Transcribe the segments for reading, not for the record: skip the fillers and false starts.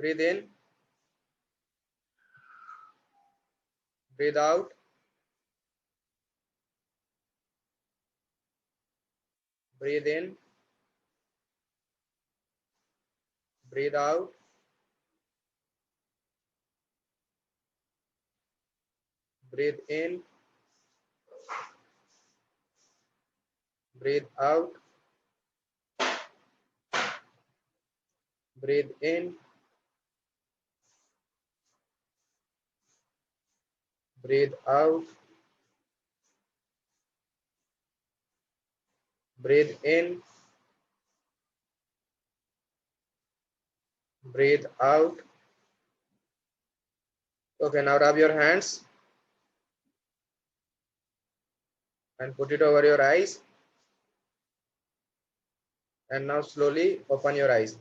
breathe in, breathe out, breathe in, breathe out, breathe in, breathe out, breathe in, breathe out, breathe in, breathe out. Okay, now rub your hands and put it over your eyes. And now slowly open your eyes.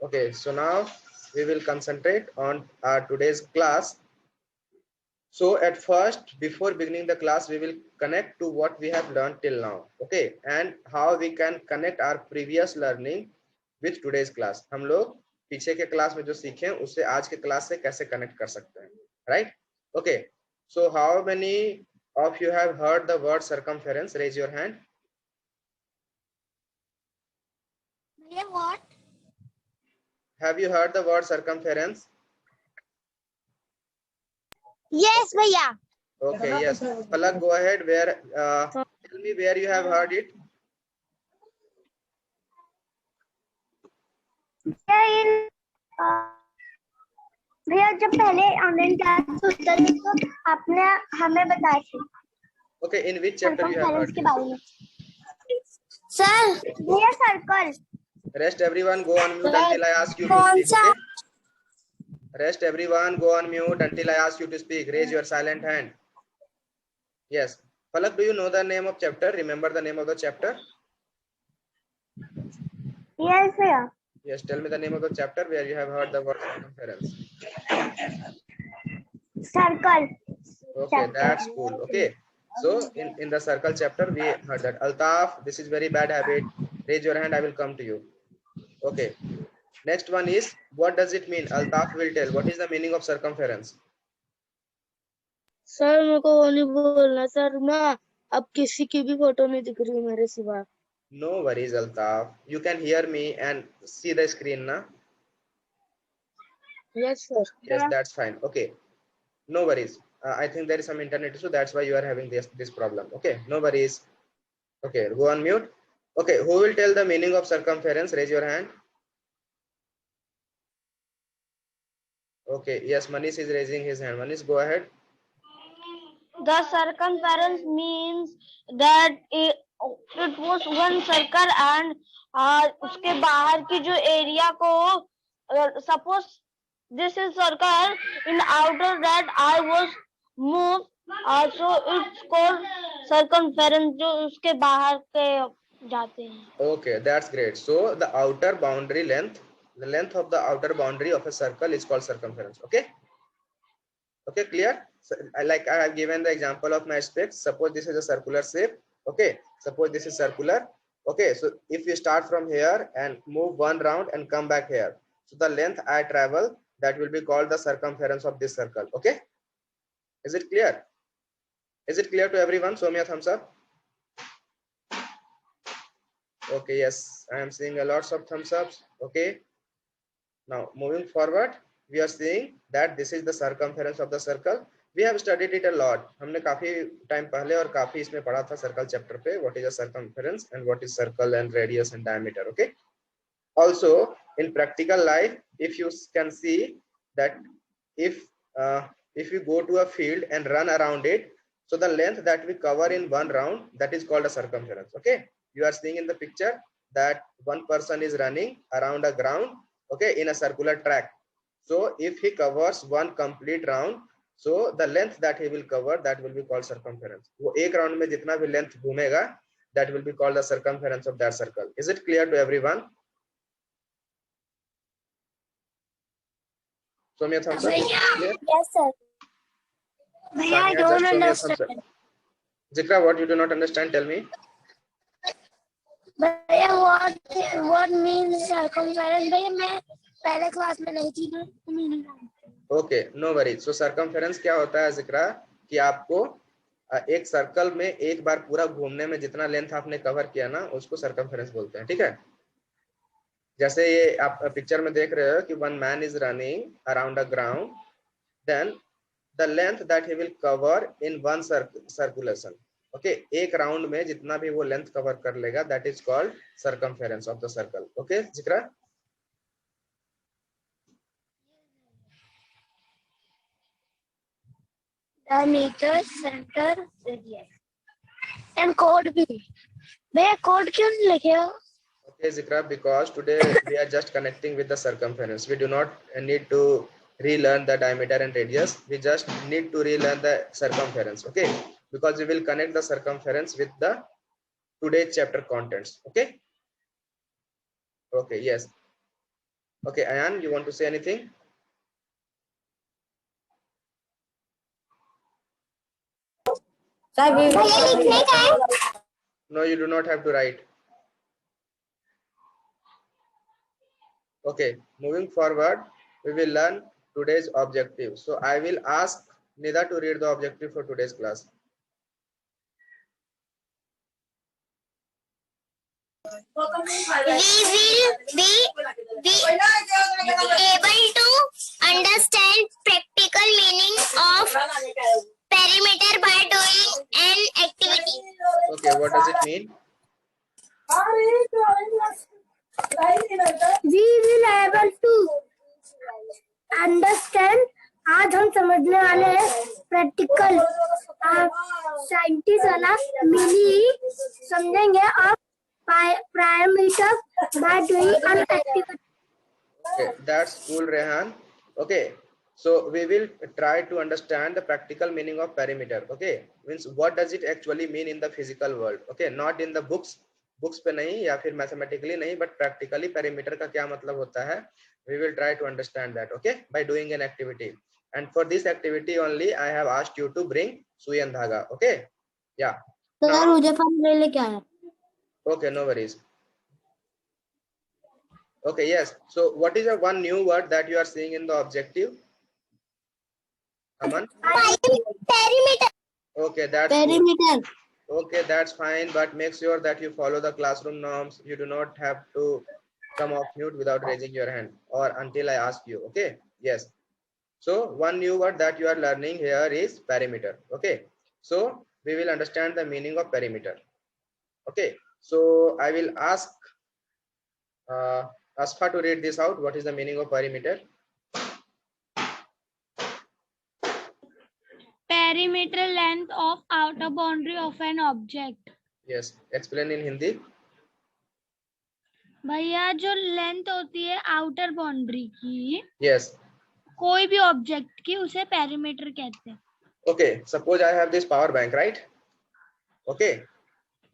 Okay, so now we will concentrate on our today's class. So at first, before beginning the class, we will connect to what we have learned till now. Okay, and how we can connect our previous learning with today's class. हम लोग पीछे के class में जो सीखे उससे आज के क्लास से कैसे कनेक्ट कर सकते हैं, right? Okay, so how many of you have heard the word circumference? Raise your hand. What? Have you heard the word circumference? Yes, भैया. Okay, yes. Palak, go ahead. Where? Tell me where you have heard it. भैया जब पहले online class होता थी तो आपने हमें बताया था. Okay, in which chapter you have heard के it? बारे में. सर, भैया circle. Rest everyone go on mute until I ask you to speak. Okay? Rest everyone go on mute until I ask you to speak. Raise your silent hand. Yes. Palak, do you know the name of chapter? Remember the name of the chapter? Yes, भैया. Yes, tell me the name of the chapter where you have heard the word circumference. Circle. Okay, that's cool. Okay. So in the circle chapter, we heard that. Altaf, this is very bad habit. Raise your hand, I will come to you. Okay. Next one is, what does it mean? Altaf will tell. What is the meaning of circumference? Sir मेरे को वो नहीं बोलना sir. मैं अब किसी की भी फोटो नहीं दिख रही मेरे सिवा. No worries, Altaf. You can hear me and see the screen now. Yes sir. Yes, that's fine. Okay. No worries. I think there is some internet issue. That's why you are having this problem. Okay. No worries. Okay. Go on mute. Okay. Who will tell the meaning of circumference? Raise your hand. Okay. Yes, Manish is raising his hand. Manish, go ahead. The circumference means that it was one circle and उसके बाहर की जो area को suppose this is circle in outer that I was moved so it's called circumference जो उसके बाहर के जाते हैं. Okay, that's great. So the outer boundary length, the length of the outer boundary of a circle is called circumference. Okay. Okay, clear? So, like I have given the example of my specs. Suppose this is a circular shape. Okay, suppose this is circular. Okay, so if you start from here and move one round and come back here, so the length I travel, that will be called the circumference of this circle. Okay, is it clear? Is it clear to everyone? Show me a thumbs up. Okay, yes, I am seeing a lots of thumbs ups. Okay, now moving forward, we are seeing that this is the circumference of the circle. We have studied it a lot. हमने काफी time पहले और काफी इसमें पढ़ा था circle chapter पे. What is a circumference and what is circle and radius and diameter. Okay. Also in practical life, if you can see that if you go to a field and run around it, so the length that we cover in one round, that is called a circumference. Okay. You are seeing in the picture that one person is running around a ground. Okay, in a circular track. So if he covers one complete round, so the length that he will cover, that will be called circumference. वो एक round में जितना भी length घूमेगा, that will be called the circumference of that circle. Is it clear to everyone? Show me a thumbs up. Yes, sir. भैया, I Sanya, don't just show me a thumbs up. understand. Zikra, what you do not understand, tell me. भैया what means circumference? भैया मैं पहले class में नहीं थी तो नहीं जानती। Okay, no worries. So circumference क्या होता है जिक्रा, कि आपको एक सर्कल में एक बार पूरा घूमने में जितना लेंथ आपने कवर किया ना, उसको सर्कमफेरेंस बोलते हैं, ठीक है। जैसे ये आप पिक्चर में देख रहे हो कि one man is running around a ground, then the length that he will cover in one circulation, okay, एक राउंड में जितना भी वो लेंथ कवर कर लेगा, that is called circumference of the circle. Okay Zikra, meter center radius and कोड भी। भैया कोड क्यों नहीं लिखे हो? okay Zikra, because today we are just connecting with the circumference. We do not need to relearn the diameter and radius, we just need to relearn the circumference, okay, because we will connect the circumference with the today's chapter contents. Okay, okay, yes, okay. Ayan, you want to say anything? No, you do not have to write. Okay, moving forward, we will learn today's objective. So I will ask Nida to read the objective for today's class. We will be able to understand practical meaning of perimeter by doing an activity. Okay, what does it mean? We will able to understand. आज हम समझने वाले हैं practical scientist वाला mini समझेंगे और parameter by doing an activity. Okay, that's cool, Rehan. Okay, so we will try to understand the practical meaning of perimeter. Okay, means what does it actually mean in the physical world? Okay, not in the books पे नहीं या फिर mathematically नहीं, but practically perimeter का क्या मतलब होता है, we will try to understand that. Okay, by doing an activity, and for this activity only I have asked you to bring सुई and धागा. Okay, yeah. सर मुझे फॉर्मूला लेके आया. Okay, no worries. Okay, yes. So what is the one new word that you are seeing in the objective? Aman? Perimeter. Okay, that's perimeter. Okay, that's fine, but make sure that you follow the classroom norms. You do not have to come off mute without raising your hand or until I ask you. Okay, yes. So one new word that you are learning here is perimeter. Okay, so we will understand the meaning of perimeter. Okay, so I will ask Asfa to read this out. What is the meaning of perimeter? Perimeter length of outer boundary of an object. Yes, explain in Hindi. भैया जो length होती है outer boundary की, yes, कोई भी object की, उसे perimeter कहते हैं. Okay, suppose I have this power bank, right? Okay,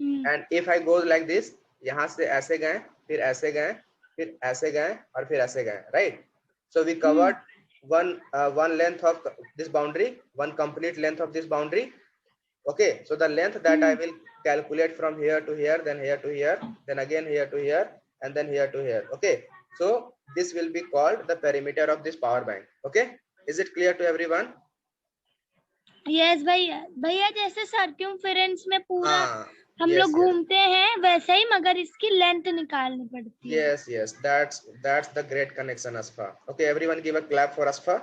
and if I go like this, यहाँ से ऐसे गए, फिर ऐसे गए, फिर ऐसे गए और फिर ऐसे गए, right? So we covered one length of this boundary, one complete length of this boundary. Okay, so the length that I will calculate from here to here, then here to here, then again here to here, and then here to here. Okay, so this will be called the perimeter of this power bank. Okay, is it clear to everyone? Yes भैया. भैया जैसे circumference में पूरा हम yes, लोग घूमते हैं वैसे ही, मगर इसकी लेंथ निकालनी पड़ती है. Yes, that's the great connection, Asfa. Okay, everyone give a clap for Asfa.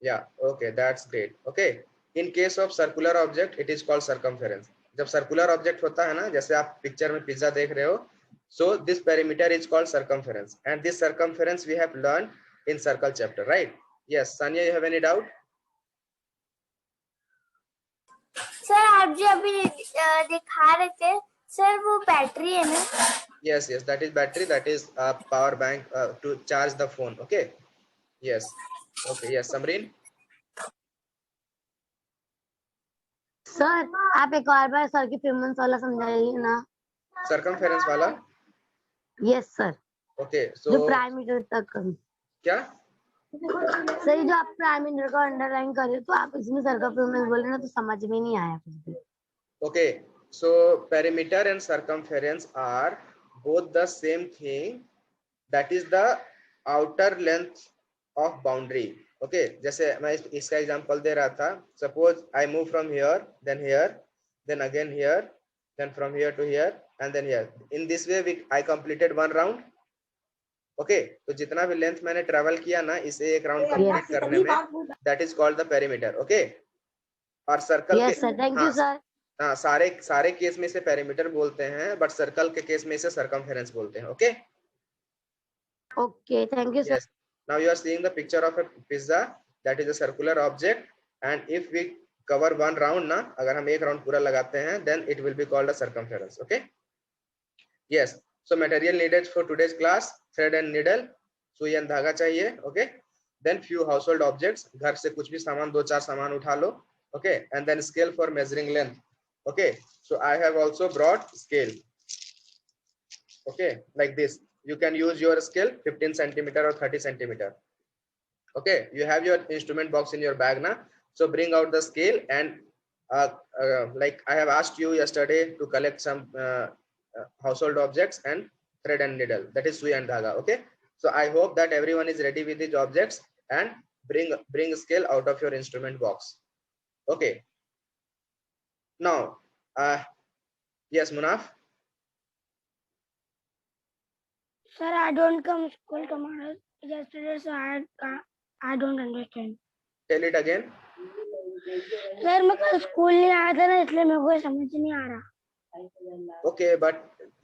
Yeah, okay, that's great. Okay, in case of circular object, it is called circumference. जब circular object होता है ना, जैसे आप पिक्चर में पिज्जा देख रहे हो, so this perimeter is called circumference, and this circumference we have learned in circle chapter, right? Yes, Sanya, you have any doubt? Sir आप जो अभी दिखा रहे थे सर, वो बैटरी है ना? Yes, that is battery, that is power bank to charge the phone. Okay, yes, okay, yes, Samreen. Sir आप एक और बार सर्कमफेरेंस वाला समझाइए ना. सर्कमफेरेंस वाला? Yes sir. ओके, सो जो पैरामीटर तक क्या सही, जो आप पैरामीटर को अंडरलाइन कर रहे हो तो आप इसमें सर्कमफेरेंस बोल रहे ना, तो समझ में नहीं आया कुछ भी. Okay, So perimeter and circumference are both the same thing, that is the outer length of boundary. Okay, जैसे मैं इसका एग्जांपल दे रहा था, suppose I move from here, then again here, then from here to here, and then here. In this way I completed one round. Okay, तो जितना भी length मैंने travel किया ना इसे एक राउंड कंप्लीट करने में, that is called the perimeter. Okay, और circle Yes, sir. Thank you, sir. हाँ, सारे केस में इसे पेरीमीटर बोलते हैं, बट सर्कल के केस में इसे सर्कमफेरेंस बोलते हैं. Okay, Okay, thank you, sir. yes. Now you are seeing the picture of a pizza, that is a circular object, and if we cover one round ना, अगर हम एक राउंड पूरा लगाते हैं, then it will be called a circumference. Okay, yes. So material needed for today's class: thread and needle, सुई and धागा चाहिए. Okay, then few household objects, घर से कुछ भी सामान, 2-4 सामान उठा लो. Okay, and then scale for measuring length. Okay, so I have also brought scale. Okay, like this. You can use your scale 15 centimeter or 30 centimeter. Okay, you have your instrument box in your bag now. So bring out the scale and like I have asked you yesterday to collect some household objects and thread and needle, that is sui and dhaga. Okay, so I hope that everyone is ready with these objects, and bring scale out of your instrument box. Okay, now yes, Munaf. Sir, I don't come school tomorrow yesterday, so I don't understand. Tell it again. Sir मैं कल school नहीं आया था ना, इसलिए मेरे को समझ नहीं आ रहा. Okay, but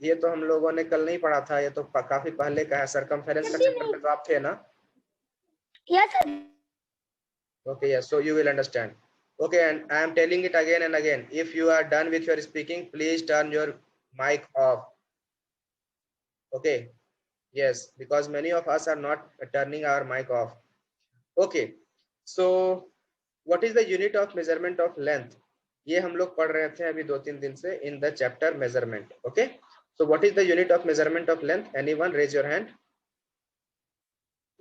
ये तो हम लोगों ने कल नहीं पढ़ा था, ये तो काफी पहले का है. सर्कमफेरेंस का चैप्टर में तो आप थे ना? Yes, sir. Okay, yes, so you will understand. Okay, and I am telling it again and again. If you are done with your speaking, please turn your mic off. Okay, yes, because many of us are not turning our mic off. Okay, so what is the unit of measurement of length? ये हम लोग पढ़ रहे थे अभी 2-3 दिन से in the chapter measurement. Okay, so what is the unit of measurement of length? Anyone raise your hand.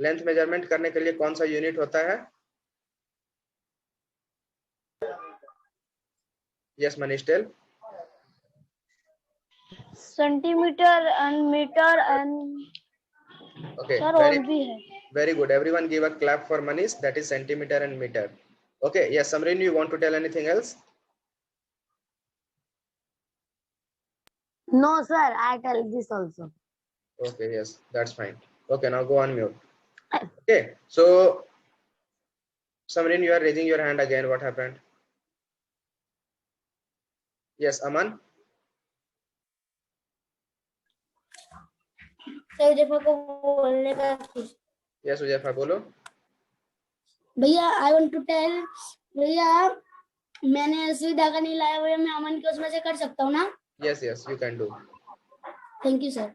Length measurement करने के लिए कौन सा यूनिट होता है? Yes, Manish, tell. Centimeter and meter and Okay, sir और भी है. very good. Everyone give a clap for Manish. That is centimeter and meter. Okay, yes, Samrin, you want to tell anything else? No, sir. I tell this also. Okay, yes, that's fine. Okay, now go on mute. Okay, so Samrin, you are raising your hand again. What happened? Yes, Aman. Sir देखो को बोलने का. Yes, Ujefa, बोलो. भैया I want to tell, भैया मैंने सुई धागा नहीं लाया, भैया मैं अमन के उसमें से कर सकता हूँ ना? Yes, yes, you can do. Thank you sir.